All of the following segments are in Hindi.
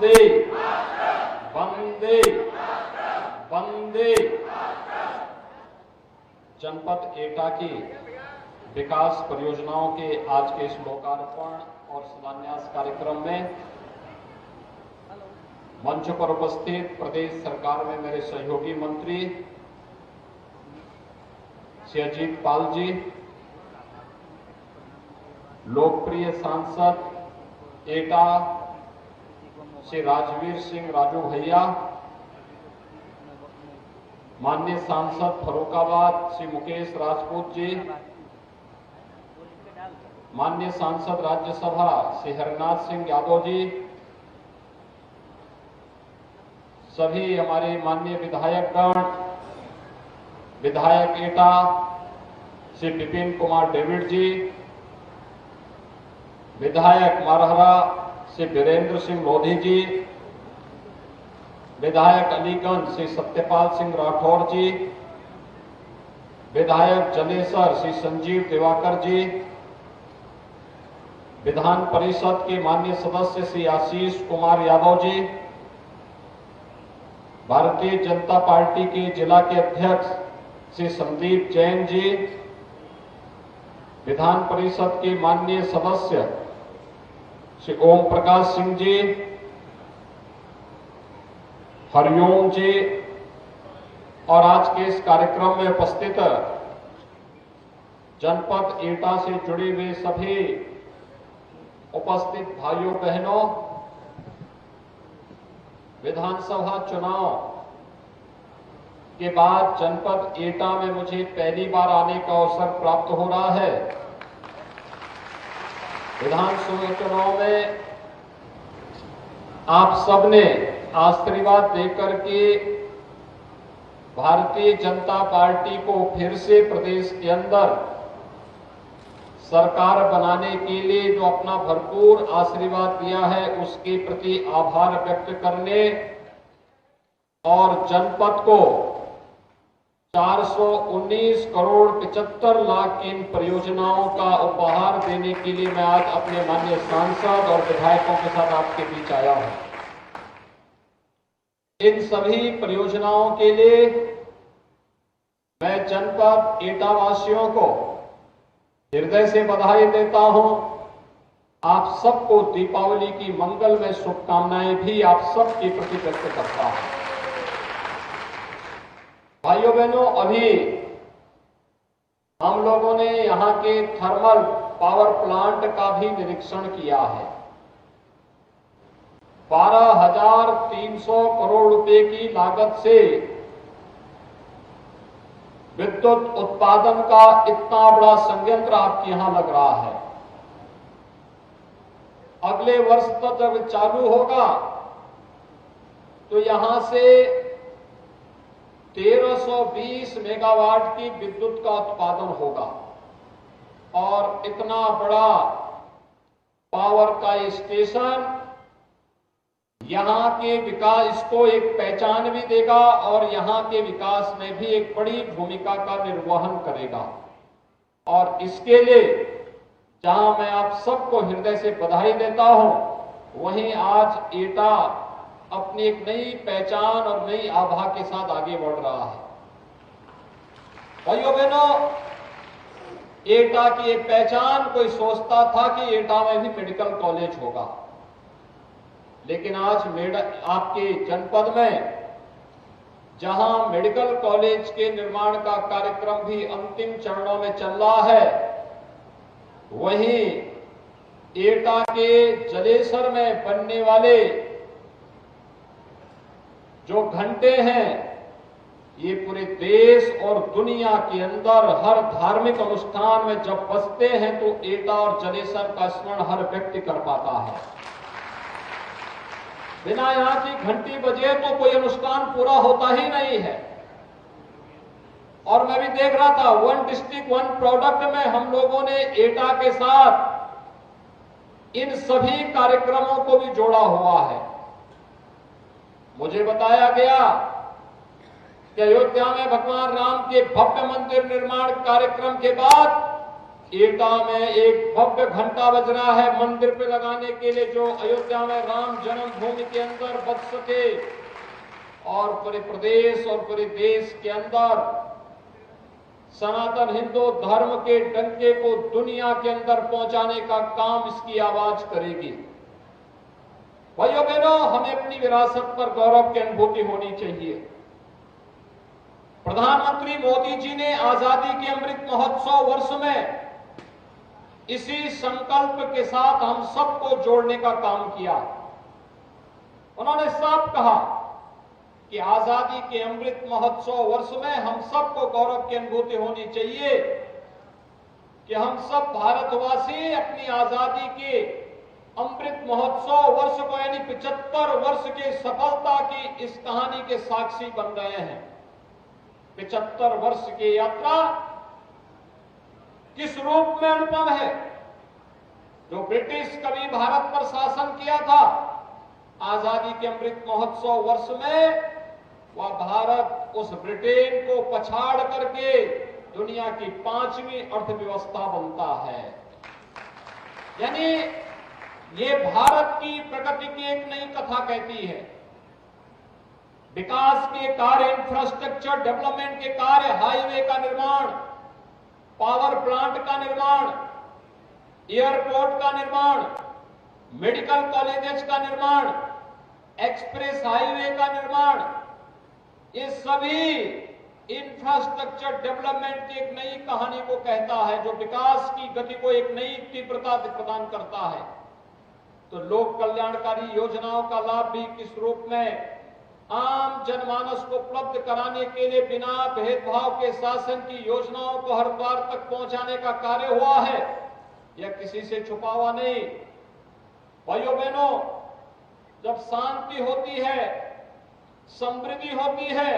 वंदे वंदे वंदे। जनपद एटा की विकास परियोजनाओं के आज के इस लोकार्पण और शिलान्यास कार्यक्रम में मंच पर उपस्थित प्रदेश सरकार में मेरे सहयोगी मंत्री श्री अजीत पाल जी, लोकप्रिय सांसद एटा श्री राजवीर सिंह राजू भैया, माननीय सांसद फर्रुखाबाद श्री मुकेश राजपूत जी, माननीय सांसद राज्यसभा श्री हरनाथ सिंह यादव जी, सभी हमारे माननीय विधायकगण, विधायक एटा श्री विपिन कुमार डेविड जी, विधायक मारहरा श्री वीरेंद्र सिंह लोधी जी, विधायक अलीगंज श्री सत्यपाल सिंह राठौर जी, विधायक जलेसर श्री संजीव दिवाकर जी, विधान परिषद के माननीय सदस्य श्री आशीष कुमार यादव जी, भारतीय जनता पार्टी के जिला के अध्यक्ष श्री संदीप जैन जी, विधान परिषद के माननीय सदस्य श्री ओम प्रकाश सिंह जी, हरिओम जी और आज के इस कार्यक्रम में उपस्थित जनपद एटा से जुड़े हुए सभी उपस्थित भाइयों बहनों, विधानसभा चुनाव के बाद जनपद एटा में मुझे पहली बार आने का अवसर प्राप्त हो रहा है। विधानसभा चुनाव में आप सबने आशीर्वाद देकर के भारतीय जनता पार्टी को फिर से प्रदेश के अंदर सरकार बनाने के लिए जो अपना भरपूर आशीर्वाद दिया है, उसके प्रति आभार व्यक्त करने और जनपद को 419 करोड़ 75 लाख की इन परियोजनाओं का उपहार देने के लिए मैं आज अपने माननीय सांसद और विधायकों के साथ आपके बीच आया हूं। इन सभी परियोजनाओं के लिए मैं जनपद एटा वासियों को हृदय से बधाई देता हूं। आप सबको दीपावली की मंगलमय शुभकामनाएं भी आप सबके प्रति व्यक्त करता हूं। भाइयों बहनों, अभी हम लोगों ने यहां के थर्मल पावर प्लांट का भी निरीक्षण किया है। 12,300 करोड़ रुपए की लागत से विद्युत उत्पादन का इतना बड़ा संयंत्र आपके यहां लग रहा है। अगले वर्ष तक जब चालू होगा तो यहां से 1320 मेगावाट की विद्युत का उत्पादन होगा और इतना बड़ा पावर का स्टेशन यहां के विकास इसको एक पहचान भी देगा और यहां के विकास में भी एक बड़ी भूमिका का निर्वहन करेगा। और इसके लिए जहां मैं आप सबको हृदय से बधाई देता हूं, वहीं आज एटा अपनी एक नई पहचान और नई आभा के साथ आगे बढ़ रहा है। भाइयों बहनों, एटा की एक पहचान, कोई सोचता था कि एटा में भी मेडिकल कॉलेज होगा, लेकिन आज आपके जनपद में जहां मेडिकल कॉलेज के निर्माण का कार्यक्रम भी अंतिम चरणों में चल रहा है, वहीं एटा के जलेसर में बनने वाले जो घंटे हैं, ये पूरे देश और दुनिया के अंदर हर धार्मिक अनुष्ठान में जब बजते हैं तो एटा और जलेसर का स्मरण हर व्यक्ति कर पाता है। बिना यहां की घंटी बजे तो कोई अनुष्ठान पूरा होता ही नहीं है। और मैं भी देख रहा था, वन डिस्ट्रिक्ट वन प्रोडक्ट में हम लोगों ने एटा के साथ इन सभी कार्यक्रमों को भी जोड़ा हुआ है। मुझे बताया गया कि अयोध्या में भगवान राम के भव्य मंदिर निर्माण कार्यक्रम के बाद एटा में एक भव्य घंटा बज रहा है मंदिर पे लगाने के लिए, जो अयोध्या में राम जन्मभूमि के अंदर बज सके और पूरे प्रदेश और पूरे देश के अंदर सनातन हिंदू धर्म के डंके को दुनिया के अंदर पहुंचाने का काम इसकी आवाज करेगी। भाइयों बहनों, हमें अपनी विरासत पर गौरव की अनुभूति होनी चाहिए। प्रधानमंत्री मोदी जी ने आजादी के अमृत महोत्सव वर्ष में इसी संकल्प के साथ हम सबको जोड़ने का काम किया। उन्होंने साफ कहा कि आजादी के अमृत महोत्सव वर्ष में हम सबको गौरव की अनुभूति होनी चाहिए कि हम सब भारतवासी अपनी आजादी के अमृत महोत्सव वर्ष को यानी 75 वर्ष की सफलता की इस कहानी के साक्षी बन रहे हैं। 75 वर्ष की यात्रा किस रूप में अनुपम है। जो ब्रिटिश कभी भारत पर शासन किया था, आजादी के अमृत महोत्सव वर्ष में वह भारत उस ब्रिटेन को पछाड़ करके दुनिया की 5वीं अर्थव्यवस्था बनता है। यानी ये भारत की प्रगति की एक नई कथा कहती है। विकास के कार्य, इंफ्रास्ट्रक्चर डेवलपमेंट के कार्य, हाईवे का निर्माण, पावर प्लांट का निर्माण, एयरपोर्ट का निर्माण, मेडिकल कॉलेजेस का निर्माण, एक्सप्रेस हाईवे का निर्माण, ये सभी इंफ्रास्ट्रक्चर डेवलपमेंट की एक नई कहानी को कहता है, जो विकास की गति को एक नई तीव्रता प्रदान करता है। तो लोक कल्याणकारी योजनाओं का लाभ भी किस रूप में आम जनमानस को उपलब्ध कराने के लिए बिना भेदभाव के शासन की योजनाओं को हर द्वार तक पहुंचाने का कार्य हुआ है, यह किसी से छुपा हुआ नहीं। भाइयों बहनों, जब शांति होती है, समृद्धि होती है,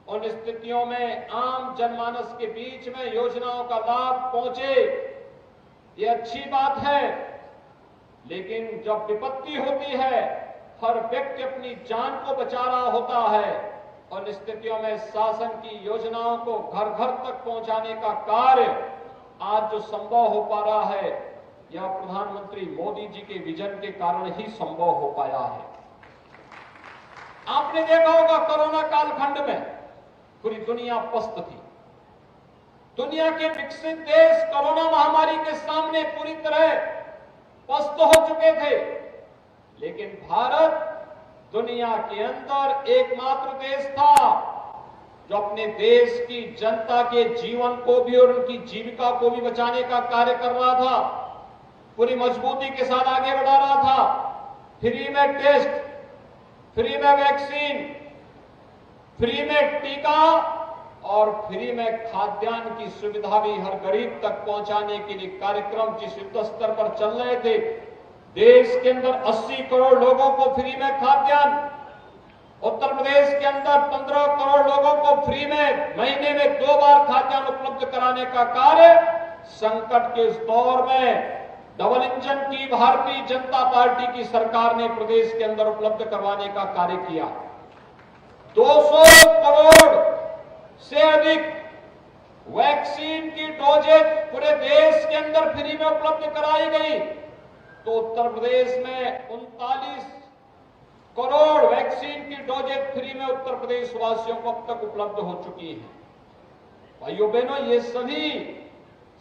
उन स्थितियों में आम जनमानस के बीच में योजनाओं का लाभ पहुंचे, ये अच्छी बात है। लेकिन जब विपत्ति होती है, हर व्यक्ति अपनी जान को बचा रहा होता है, उन स्थितियों में शासन की योजनाओं को घर घर तक पहुंचाने का कार्य आज जो संभव हो पा रहा है, यह प्रधानमंत्री मोदी जी के विजन के कारण ही संभव हो पाया है। आपने देखा होगा कोरोना कालखंड में पूरी दुनिया पस्त थी। दुनिया के विकसित देश कोरोना महामारी के सामने पूरी तरह पस्त हो चुके थे, लेकिन भारत दुनिया के अंदर एकमात्र देश था जो अपने देश की जनता के जीवन को भी और उनकी जीविका को भी बचाने का कार्य कर रहा था, पूरी मजबूती के साथ आगे बढ़ा रहा था। फ्री में टेस्ट, फ्री में वैक्सीन, फ्री में टीका और फ्री में खाद्यान्न की सुविधा भी हर गरीब तक पहुंचाने के लिए कार्यक्रम जिस युद्ध स्तर पर चल रहे थे। देश के अंदर 80 करोड़ लोगों को फ्री में खाद्यान्न, उत्तर प्रदेश के अंदर 15 करोड़ लोगों को फ्री में महीने में 2 बार खाद्यान्न उपलब्ध कराने का कार्य संकट के इस दौर में डबल इंजन की भारतीय जनता पार्टी की सरकार ने प्रदेश के अंदर उपलब्ध करवाने का कार्य किया। 200 करोड़ से अधिक वैक्सीन की डोजेज पूरे देश के अंदर फ्री में उपलब्ध कराई गई। तो उत्तर प्रदेश में 39 करोड़ वैक्सीन की डोजेज फ्री में उत्तर प्रदेश वासियों को अब तक उपलब्ध हो चुकी है। भाइयों बहनों, ये सभी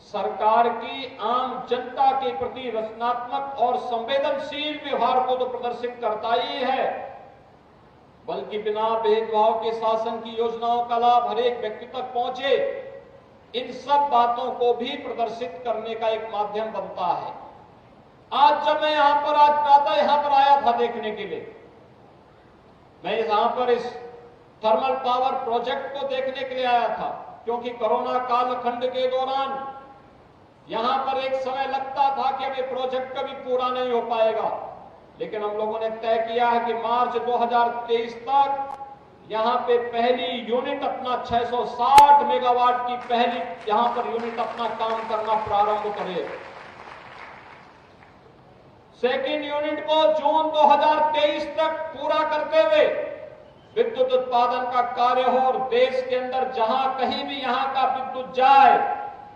सरकार की आम जनता के प्रति रचनात्मक और संवेदनशील व्यवहार को तो प्रदर्शित करता ही है, बल्कि बिना भेदभाव के शासन की योजनाओं का लाभ हर एक व्यक्ति तक पहुंचे, इन सब बातों को भी प्रदर्शित करने का एक माध्यम बनता है। आज जब मैं आज प्रातः यहां पर आया था देखने के लिए, मैं यहां पर इस थर्मल पावर प्रोजेक्ट को देखने के लिए आया था, क्योंकि कोरोना कालखंड के दौरान यहां पर एक समय लगता था कि अब ये प्रोजेक्ट कभी पूरा नहीं हो पाएगा, लेकिन हम लोगों ने तय किया है कि मार्च 2023 तक यहां पे पहली यूनिट अपना 660 मेगावाट की पहली यहां पर यूनिट अपना काम करना प्रारंभ करे। सेकेंड यूनिट को जून 2023 तक पूरा करते हुए विद्युत उत्पादन का कार्य हो और देश के अंदर जहां कहीं भी यहां का विद्युत जाए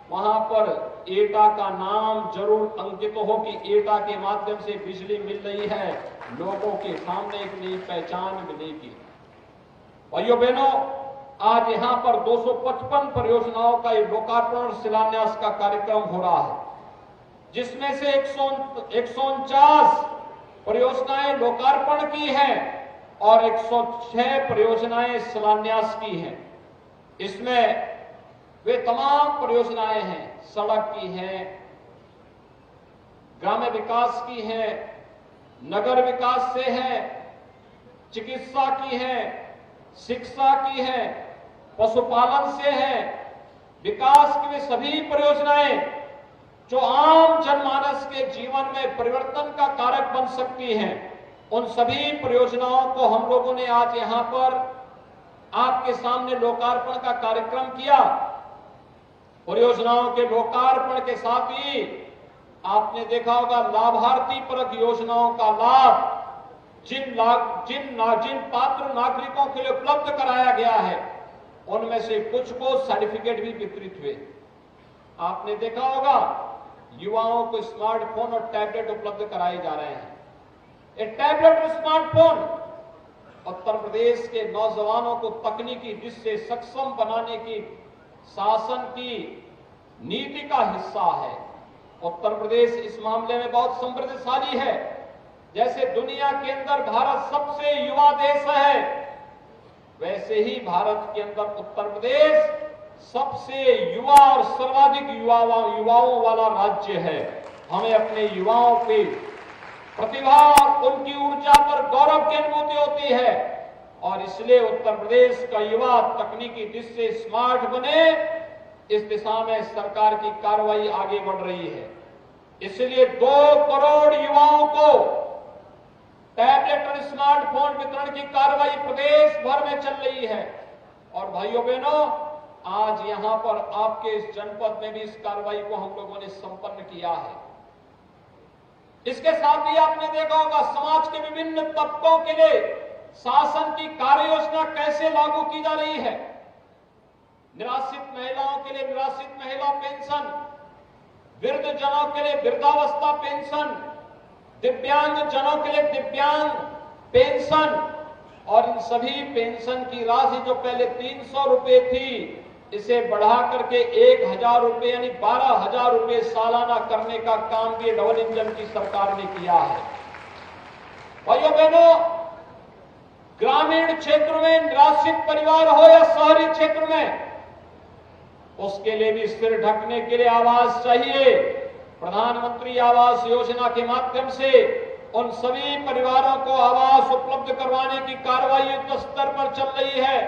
वहां पर एटा का नाम जरूर अंकित हो कि एटा के माध्यम से बिजली मिल रही है, लोगों के सामने एक नई पहचान मिलेगी। भाइयों बहनों, आज यहां पर 255 परियोजनाओं का लोकार्पण और शिलान्यास का कार्यक्रम हो रहा है, जिसमें से 149 परियोजनाएं लोकार्पण की हैं और 106 परियोजनाएं शिलान्यास की हैं। इसमें वे तमाम परियोजनाएं हैं, सड़क की हैं, ग्राम्य विकास की हैं, नगर विकास से है, चिकित्सा की है, शिक्षा की है, पशुपालन से है। विकास की वे सभी परियोजनाएं जो आम जनमानस के जीवन में परिवर्तन का कारक बन सकती हैं, उन सभी परियोजनाओं को हम लोगों ने आज यहां पर आपके सामने लोकार्पण का कार्यक्रम किया। परियोजनाओं के लोकार्पण के साथ ही आपने देखा होगा लाभार्थी परक योजनाओं का लाभ जिन पात्र नागरिकों के लिए उपलब्ध कराया गया है, उनमें से कुछ को सर्टिफिकेट भी वितरित हुए। आपने देखा होगा युवाओं को स्मार्टफोन और टैबलेट उपलब्ध कराए जा रहे हैं। एक टैबलेट और स्मार्टफोन उत्तर प्रदेश के नौजवानों को तकनीकी दृष्टि से सक्षम बनाने की शासन की नीति का हिस्सा है। उत्तर प्रदेश इस मामले में बहुत समृद्धशाली है। जैसे दुनिया के अंदर भारत सबसे युवा देश है, वैसे ही भारत के अंदर उत्तर प्रदेश सबसे युवा और सर्वाधिक युवाओं वाला राज्य है। हमें अपने युवाओं पे प्रतिभा और उनकी ऊर्जा पर गौरव की अनुभूति होती है और इसलिए उत्तर प्रदेश का युवा तकनीकी दृष्टि से स्मार्ट बने, इस दिशा में सरकार की कार्रवाई आगे बढ़ रही है। इसलिए 2 करोड़ युवाओं को टैबलेट और स्मार्टफोन वितरण की कार्रवाई प्रदेश भर में चल रही है। और भाइयों बहनों, आज यहां पर आपके इस जनपद में भी इस कार्रवाई को हम लोगों ने संपन्न किया है। इसके साथ ही आपने देखा होगा समाज के विभिन्न तबकों के लिए शासन की कार्य योजना कैसे लागू की जा रही है। निराश्रित महिलाओं के लिए निराश्रित महिला पेंशन, वृद्ध जनों के लिए वृद्धावस्था पेंशन, दिव्यांग जनों के लिए दिव्यांग पेंशन, और इन सभी पेंशन की राशि जो पहले 300 रुपए थी, इसे बढ़ा करके 1000 रुपए यानी 12,000 रुपए सालाना करने का काम भी डबल इंजन की सरकार ने किया है। भाइयों बहनों, ग्रामीण क्षेत्र में निराश्रित परिवार हो या शहरी क्षेत्र में, उसके लिए भी सिर ढकने के लिए आवास चाहिए। प्रधानमंत्री आवास योजना के माध्यम से उन सभी परिवारों को आवास उपलब्ध करवाने की कार्रवाई युद्ध स्तर पर चल रही है।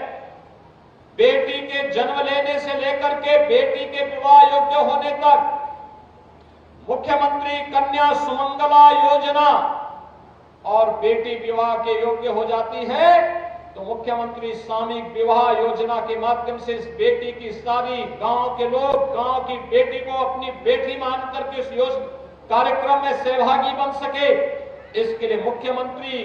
बेटी के जन्म लेने से लेकर के बेटी के विवाह योग्य होने तक मुख्यमंत्री कन्या सुमंगला योजना, और बेटी विवाह के योग्य हो जाती है तो मुख्यमंत्री सामूहिक विवाह योजना के माध्यम से इस बेटी की शादी गांव के लोग गांव की बेटी को अपनी बेटी मान करके इस कार्यक्रम में सहभागी बन सके, इसके लिए मुख्यमंत्री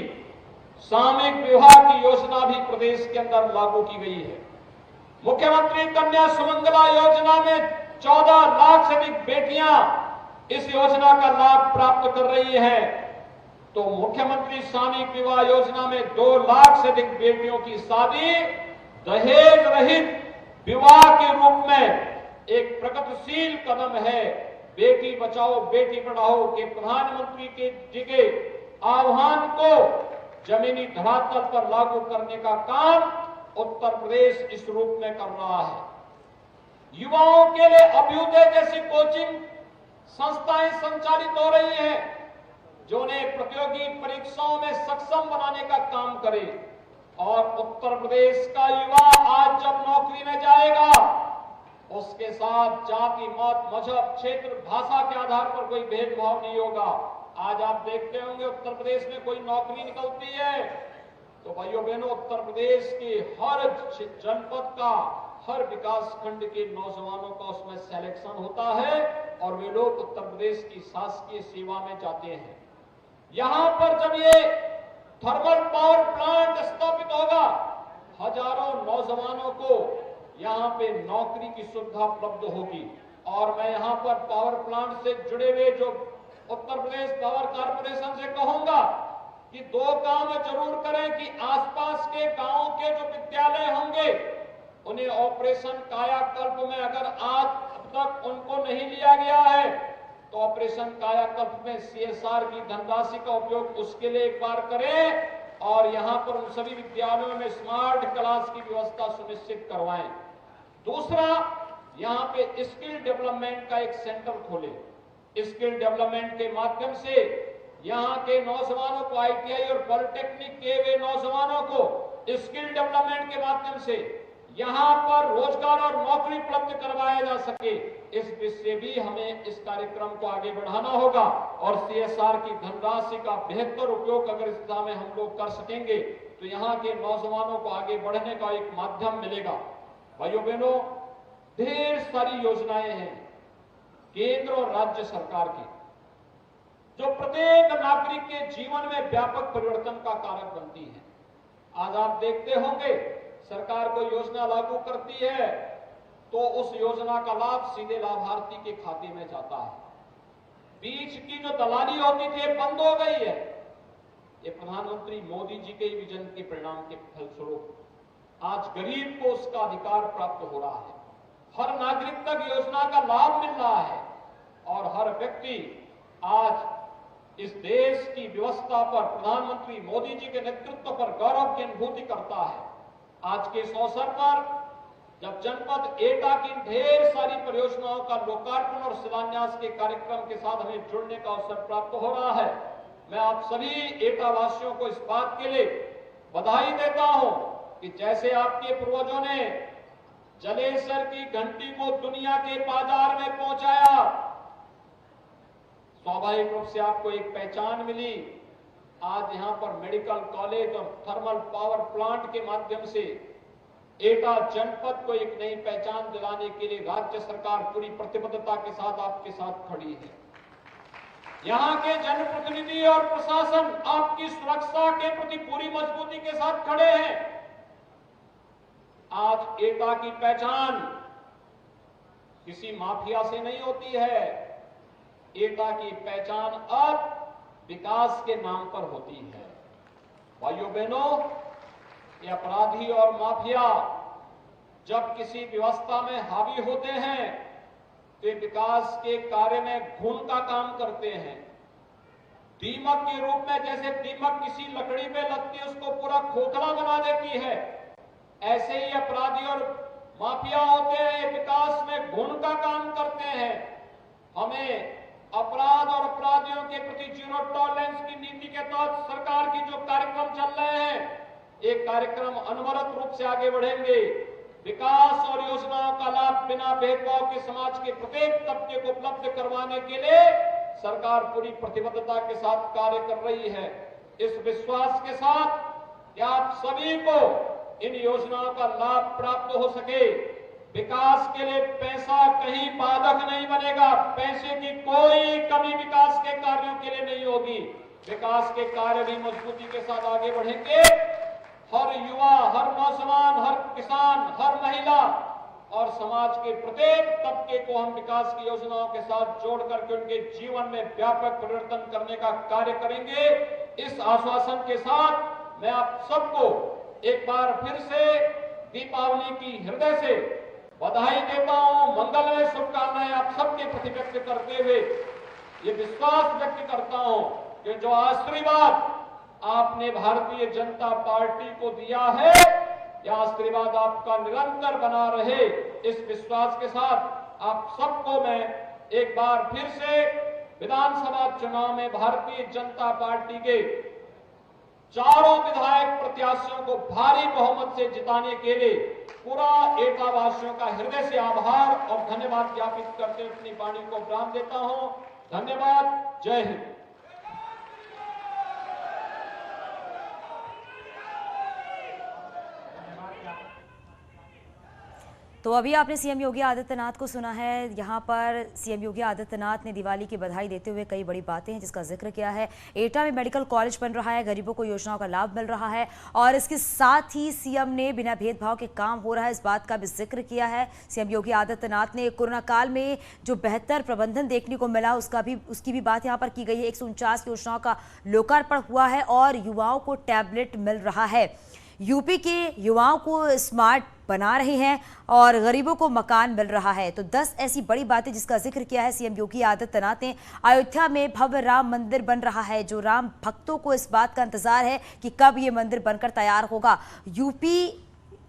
सामूहिक विवाह की योजना भी प्रदेश के अंदर लागू की गई है। मुख्यमंत्री कन्या सुमंगला योजना में 14 लाख से अधिक बेटियां इस योजना का लाभ प्राप्त कर रही हैं, तो मुख्यमंत्री सामूहिक विवाह योजना में 2 लाख से अधिक बेटियों की शादी दहेज रहित विवाह के रूप में एक प्रगतिशील कदम है। बेटी बचाओ बेटी पढ़ाओ के प्रधानमंत्री के आह्वान को जमीनी धरातल पर लागू करने का काम उत्तर प्रदेश इस रूप में कर रहा है। युवाओं के लिए अभ्युदय जैसी कोचिंग संस्थाएं संचालित हो रही हैं, जो उन्हें प्रतियोगी परीक्षाओं में सक्षम बनाने का काम करे। और उत्तर प्रदेश का युवा आज जब नौकरी में जाएगा, उसके साथ जाति मत मजहब क्षेत्र भाषा के आधार पर कोई भेदभाव नहीं होगा। आज आप देखते होंगे उत्तर प्रदेश में कोई नौकरी निकलती है तो भाइयों बहनों, उत्तर प्रदेश के हर जनपद का हर विकास खंड के नौजवानों का उसमें सिलेक्शन होता है और वे लोग उत्तर प्रदेश की शासकीय सेवा में जाते हैं। यहां पर जब ये थर्मल पावर प्लांट स्थापित होगा, हजारों नौजवानों को यहां पे नौकरी की सुविधा उपलब्ध होगी। और मैं यहां पर पावर प्लांट से जुड़े हुए जो उत्तर प्रदेश पावर कारपोरेशन से कहूंगा कि दो काम जरूर करें कि आसपास के गांवों के जो विद्यालय होंगे उन्हें ऑपरेशन कायाकल्प में अगर आज अब तक उनको नहीं लिया गया है तो ऑपरेशन कायाकल्प में सीएसआर की धनराशि का उपयोग उसके लिए एक बार करें और यहां पर उन सभी विद्यालयों में स्मार्ट क्लास की व्यवस्था सुनिश्चित करवाएं। दूसरा, यहां पे स्किल डेवलपमेंट का एक सेंटर खोले। स्किल डेवलपमेंट के माध्यम से यहां के नौजवानों को आईटीआई और पॉलिटेक्निक के वे नौजवानों को स्किल डेवलपमेंट के माध्यम से यहां पर रोजगार और नौकरी उपलब्ध करवाया जा सके, इस विषय भी हमें इस कार्यक्रम को आगे बढ़ाना होगा और सीएसआर की धनराशि का बेहतर उपयोग अगर इस दिशा में हम लोग कर सकेंगे तो यहां के नौजवानों को आगे बढ़ने का एक माध्यम मिलेगा। भाइयों बहनों, ढेर सारी योजनाएं हैं केंद्र और राज्य सरकार की जो प्रत्येक नागरिक के जीवन में व्यापक परिवर्तन का कारक बनती है। आज आप देखते होंगे सरकार कोई योजना लागू करती है तो उस योजना का लाभ सीधे लाभार्थी के खाते में जाता है। बीच की जो दलाली होती थी बंद हो गई है। ये प्रधानमंत्री मोदी जी के विजन के परिणाम के फलस्वरूप आज गरीब को उसका अधिकार प्राप्त हो रहा है। हर नागरिक तक योजना का लाभ मिल रहा है और हर व्यक्ति आज इस देश की व्यवस्था पर प्रधानमंत्री मोदी जी के नेतृत्व पर गौरव की अनुभूति करता है। आज के इस अवसर पर जब जनपद एटा की ढेर सारी परियोजनाओं का लोकार्पण और शिलान्यास के कार्यक्रम के साथ हमें जुड़ने का अवसर प्राप्त हो रहा है, मैं आप सभी एटा वासियों को इस बात के लिए बधाई देता हूं कि जैसे आपके पूर्वजों ने जलेसर की घंटी को दुनिया के बाजार में पहुंचाया, स्वाभाविक रूप से आपको एक पहचान मिली। आज यहां पर मेडिकल कॉलेज और थर्मल पावर प्लांट के माध्यम से एटा जनपद को एक नई पहचान दिलाने के लिए राज्य सरकार पूरी प्रतिबद्धता के साथ आपके साथ खड़ी है। यहां के जनप्रतिनिधि और प्रशासन आपकी सुरक्षा के प्रति पूरी मजबूती के साथ खड़े हैं। आज एटा की पहचान किसी माफिया से नहीं होती है, एटा की पहचान अब विकास के नाम पर होती है। भाइयों बहनों, ये अपराधी और माफिया जब किसी व्यवस्था में हावी होते हैं तो विकास के कार्य में घुन का काम करते हैं। दीमक के रूप में जैसे दीमक किसी लकड़ी पे लगती है उसको पूरा खोखला बना देती है, ऐसे ही अपराधी और माफिया होते हैं, विकास में घुन का काम करते हैं। हमें अपराध और अपराधियों के प्रति जीरो टॉलरेंस की नीति के तहत सरकार की जो कार्यक्रम चल रहे हैं, एक कार्यक्रम अनवरत रूप से आगे बढ़ेंगे। विकास और योजनाओं का लाभ बिना भेदभाव के समाज के प्रत्येक तबके को उपलब्ध करवाने के लिए सरकार पूरी प्रतिबद्धता के साथ कार्य कर रही है। इस विश्वास के साथ कि आप सभी को इन योजनाओं का लाभ प्राप्त हो सके, विकास के लिए पैसा कहीं बाधक नहीं बनेगा, पैसे की कोई कमी विकास के कार्यों के लिए नहीं होगी। विकास के कार्य भी मजबूती के साथ आगे बढ़ेंगे। हर युवा, हर नौजवान, हर किसान, हर महिला और समाज के प्रत्येक तबके को हम विकास की योजनाओं के साथ जोड़ करके उनके जीवन में व्यापक परिवर्तन करने का कार्य करेंगे। इस आश्वासन के साथ मैं आप सबको एक बार फिर से दीपावली की हृदय से बधाई देता हूं, मंगलमय शुभकामनाएं आप सबके प्रति व्यक्त करते हुए ये विश्वास व्यक्त करता हूं कि जो आशीर्वाद आपने भारतीय जनता पार्टी को दिया है, यह आशीर्वाद आपका निरंतर बना रहे। इस विश्वास के साथ आप सबको मैं एक बार फिर से विधानसभा चुनाव में भारतीय जनता पार्टी के चारों विधायक प्रत्याशियों को भारी बहुमत से जिताने के लिए पूरा एटा वासियों का हृदय से आभार और धन्यवाद ज्ञापित करते हुए अपनी वाणी को विराम देता हूं। धन्यवाद। जय हिंद। तो अभी आपने सीएम योगी आदित्यनाथ को सुना है। यहाँ पर सीएम योगी आदित्यनाथ ने दिवाली की बधाई देते हुए कई बड़ी बातें हैं जिसका जिक्र किया है। एटा में मेडिकल कॉलेज बन रहा है, गरीबों को योजनाओं का लाभ मिल रहा है और इसके साथ ही सीएम ने बिना भेदभाव के काम हो रहा है, इस बात का भी जिक्र किया है। सीएम योगी आदित्यनाथ ने कोरोना काल में जो बेहतर प्रबंधन देखने को मिला उसकी भी बात यहाँ पर की गई है। 149 योजनाओं का लोकार्पण हुआ है और युवाओं को टैबलेट मिल रहा है। यूपी के युवाओं को स्मार्ट बना रहे हैं और गरीबों को मकान मिल रहा है। तो 10 ऐसी बड़ी बातें जिसका जिक्र किया है सीएम योगी आदित्यनाथ ने। अयोध्या में भव्य राम मंदिर बन रहा है, जो राम भक्तों को इस बात का इंतजार है कि कब ये मंदिर बनकर तैयार होगा। यूपी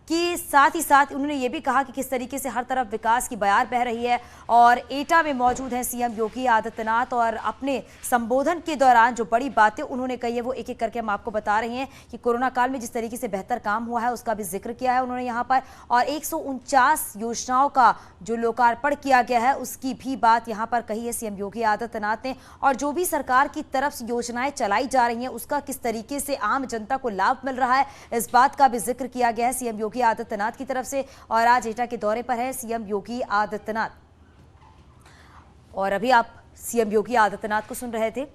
के साथ ही साथ उन्होंने ये भी कहा कि किस तरीके से हर तरफ विकास की बयार बह रही है। और एटा में मौजूद हैं सीएम योगी आदित्यनाथ और अपने संबोधन के दौरान जो बड़ी बातें उन्होंने कही है वो एक एक करके हम आपको बता रहे हैं कि कोरोना काल में जिस तरीके से बेहतर काम हुआ है उसका भी जिक्र किया है उन्होंने यहाँ पर। और 149 योजनाओं का जो लोकार्पण किया गया है उसकी भी बात यहाँ पर कही है सीएम योगी आदित्यनाथ ने। और जो भी सरकार की तरफ से योजनाएं चलाई जा रही हैं उसका किस तरीके से आम जनता को लाभ मिल रहा है, इस बात का भी जिक्र किया गया है सीएम योगी आदित्यनाथ की तरफ से। और आज एटा के दौरे पर है सीएम योगी आदित्यनाथ और अभी आप सीएम योगी आदित्यनाथ को सुन रहे थे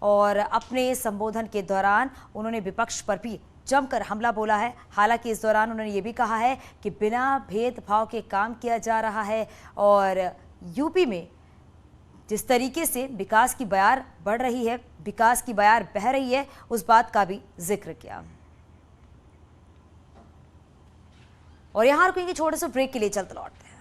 और अपने संबोधन के दौरान उन्होंने विपक्ष पर भी जमकर हमला बोला है। हालांकि इस दौरान उन्होंने ये भी कहा है कि बिना भेदभाव के काम किया जा रहा है और यूपी में जिस तरीके से विकास की बयार बढ़ रही है, विकास की बयार बह रही है, उस बात का भी जिक्र किया। और यहां रुकेंगे छोटे से ब्रेक के लिए, चलते लौटते हैं।